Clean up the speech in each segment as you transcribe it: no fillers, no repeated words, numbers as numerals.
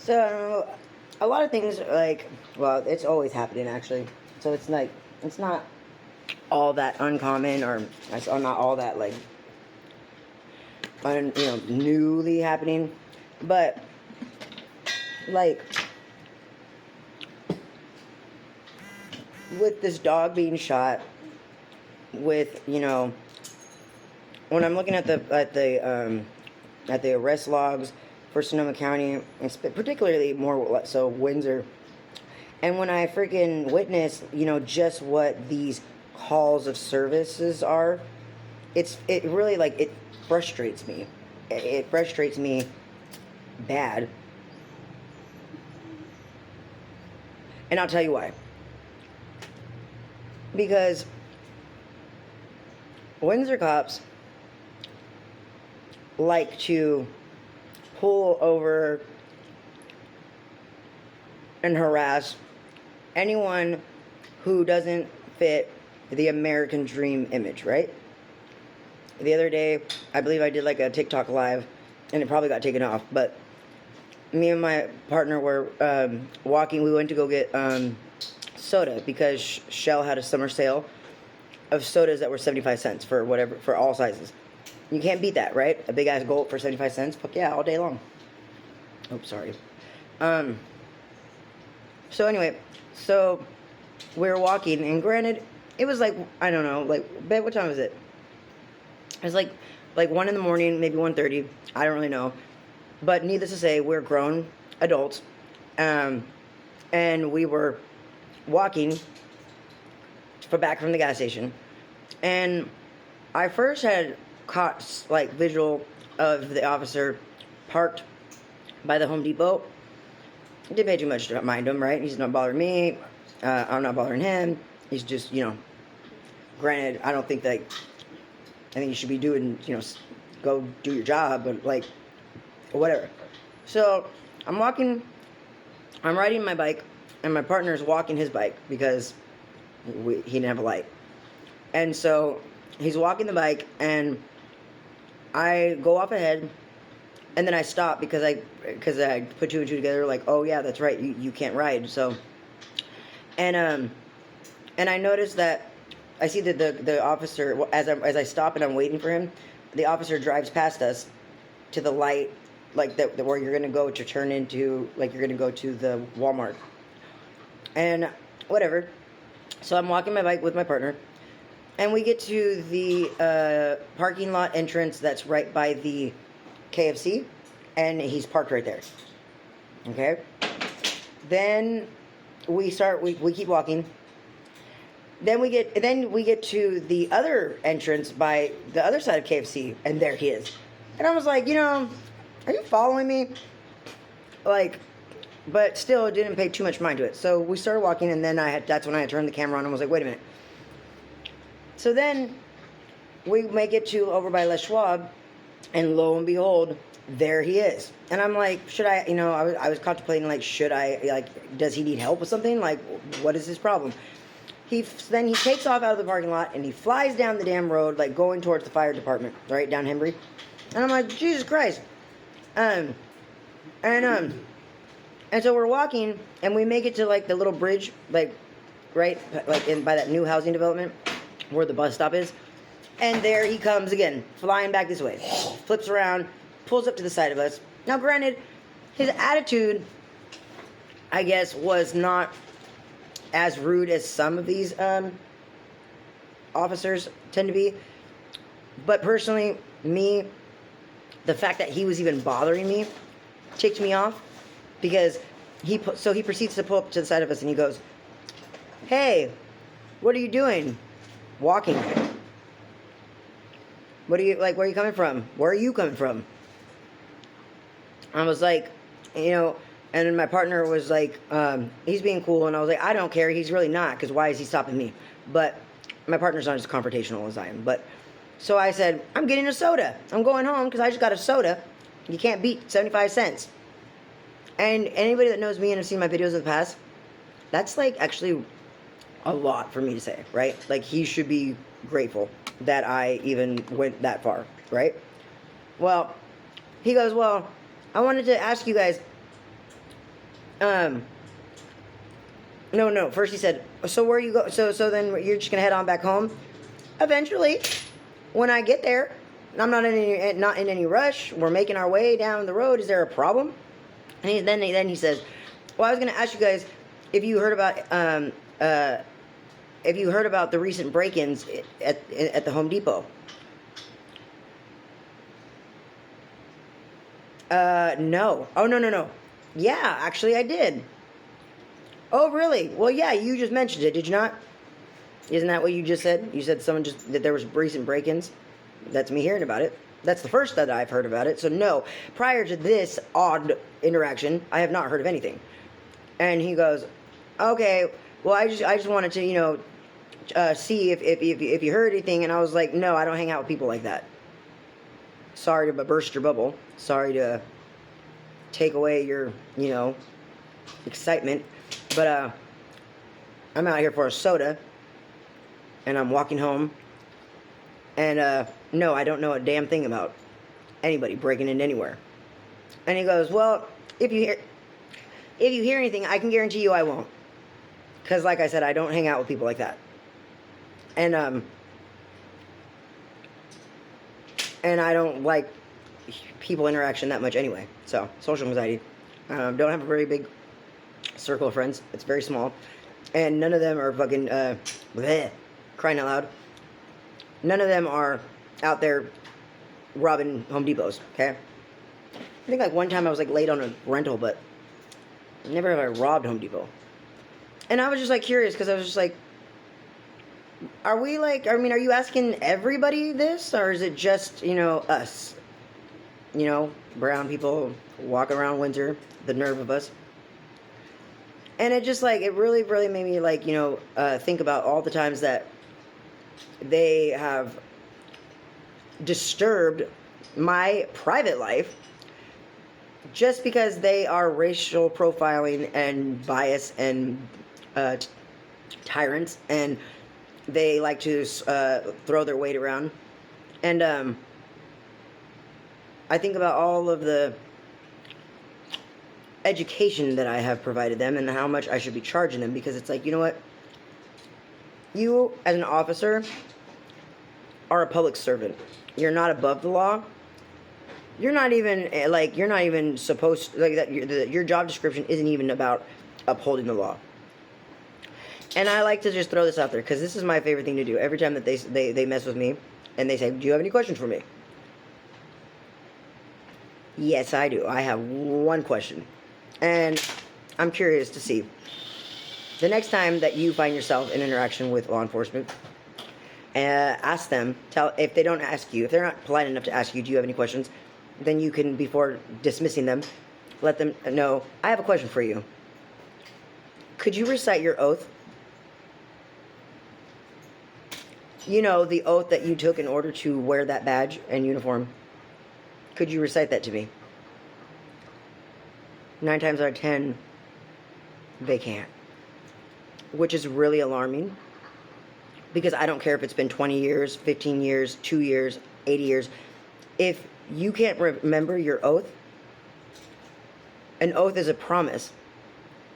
So, a lot of things, like, well, it's always happening, actually. So it's like, it's not all that uncommon, or it's not all that, like, newly happening. But, like, with this dog being shot, with, when I'm looking at the arrest logs for Sonoma County, and particularly more so Windsor, and when I freaking witness, just what these calls of services are, it really, like, it frustrates me. It frustrates me bad. And I'll tell you why. Because Windsor cops like to pull over and harass anyone who doesn't fit the American dream image, right? The other day, I believe I did like a TikTok live, and it probably got taken off, but me and my partner were walking. We went to go get soda because Shell had a summer sale of sodas that were 75 cents for all sizes. You can't beat that, right? A big ass gulp for 75 cents. Fuck yeah, all day long. Oh, sorry. So anyway, we were walking, and granted, it was like, I don't know, like, babe, what time was it? It was like 1 in the morning, maybe 1:30. I don't really know. But needless to say, we're grown adults. And we were walking back from the gas station. And I first had caught, like, visual of the officer parked by the Home Depot. Didn't pay too much to mind him, right? He's not bothering me. I'm not bothering him. He's just, granted, I don't think that, I think you should be doing, go do your job, but, like, whatever. So, I'm riding my bike, and my partner's walking his bike because he didn't have a light. And so, he's walking the bike, and I go off ahead, and then I stop because I put two and two together, like, oh yeah, that's right, you can't ride. So, and I noticed that I see that the officer, as I stop and I'm waiting for him, the officer drives past us to the light, like where you're gonna go to turn into, like, you're gonna go to the Walmart, and whatever. So I'm walking my bike with my partner, and we get to the parking lot entrance that's right by the KFC, and he's parked right there. Okay. Then we keep walking. Then we get to the other entrance by the other side of KFC, and there he is. And I was like, are you following me? Like, but still didn't pay too much mind to it. So we started walking, and then that's when I had turned the camera on and was like, wait a minute. So then we make it to over by Les Schwab, and lo and behold, there he is. And I'm like, should I, I was contemplating, like, should I, like, does he need help with something? Like, what is his problem? Then he takes off out of the parking lot, and he flies down the damn road, like, going towards the fire department, right, down Hembry. And I'm like, Jesus Christ. And so we're walking, and we make it to, like, the little bridge, like, right, like, by that new housing development where the bus stop is. And there he comes again, flying back this way. Flips around, pulls up to the side of us. Now, granted, his attitude, I guess, was not as rude as some of these officers tend to be. But personally, the fact that he was even bothering me ticked me off, because he proceeds to pull up to the side of us, and he goes, "Hey, what are you doing?" "Walking." "What are you, like, where are you coming from? Where are you coming from?" I was like, and then my partner was like, he's being cool, and I was like, I don't care, he's really not, because why is he stopping me? But my partner's not as confrontational as I am. But so I said, I'm getting a soda. I'm going home because I just got a soda. You can't beat 75 cents. And anybody that knows me and has seen my videos in the past, that's, like, actually a lot for me to say, right? Like, he should be grateful that I even went that far, right? Well, he goes, well, I wanted to ask you guys, No. First he said, so where you go? So then you're just gonna head on back home? Eventually, when I get there, I'm not in any rush. We're making our way down the road. Is there a problem? And then he says, well, I was gonna ask you guys if you heard about the recent break-ins at the Home Depot. No. Oh, no. Yeah, actually I did. Oh, really? Well, yeah, you just mentioned it, did you not? Isn't that what you just said? You said that there was recent break-ins? That's me hearing about it. That's the first that I've heard about it. So no, prior to this odd interaction, I have not heard of anything. And he goes, okay, well, I just wanted to, see if you heard anything. And I was like, no, I don't hang out with people like that. Sorry to burst your bubble. Sorry to take away your, excitement. But I'm out here for a soda. And I'm walking home. And no, I don't know a damn thing about anybody breaking in anywhere. And he goes, well, if you hear anything, I can guarantee you I won't. Because like I said, I don't hang out with people like that. And I don't like people interaction that much anyway. So, social anxiety. Don't have a very big circle of friends. It's very small. And none of them are fucking, bleh, crying out loud. None of them are out there robbing Home Depots, okay? I think like one time I was like late on a rental, but never have I robbed Home Depot. And I was just like curious because I was just like, are you asking everybody this, or is it just, us? Brown people walking around Windsor, the nerve of us. And it just like, it really, really made me like, think about all the times that they have disturbed my private life just because they are racial profiling and bias and tyrants, and they like to throw their weight around. And I think about all of the education that I have provided them and how much I should be charging them, because it's like, you know what? You, as an officer, are a public servant. You're not above the law. You're not even supposed to, like, that. Your job description isn't even about upholding the law. And I like to just throw this out there because this is my favorite thing to do. Every time that they mess with me and they say, do you have any questions for me? Yes, I do. I have one question. And I'm curious to see. The next time that you find yourself in interaction with law enforcement, ask them, if they don't ask you, if they're not polite enough to ask you, do you have any questions? Then you can, before dismissing them, let them know, I have a question for you. Could you recite your oath? The oath that you took in order to wear that badge and uniform. Could you recite that to me? 9 times out of 10, they can't. Which is really alarming. Because I don't care if it's been 20 years, 15 years, 2 years, 80 years. If you can't remember your oath, an oath is a promise.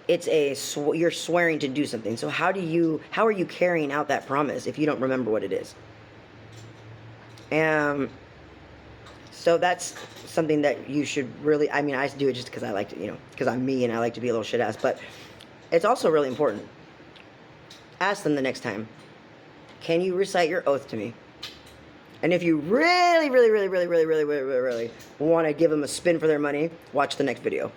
It's you're swearing to do something. So how are you carrying out that promise if you don't remember what it is? So that's something that you should really, I do it just because I like to, because I'm me and I like to be a little shit ass, but it's also really important. Ask them the next time, can you recite your oath to me? And if you really want to give them a spin for their money, watch the next video.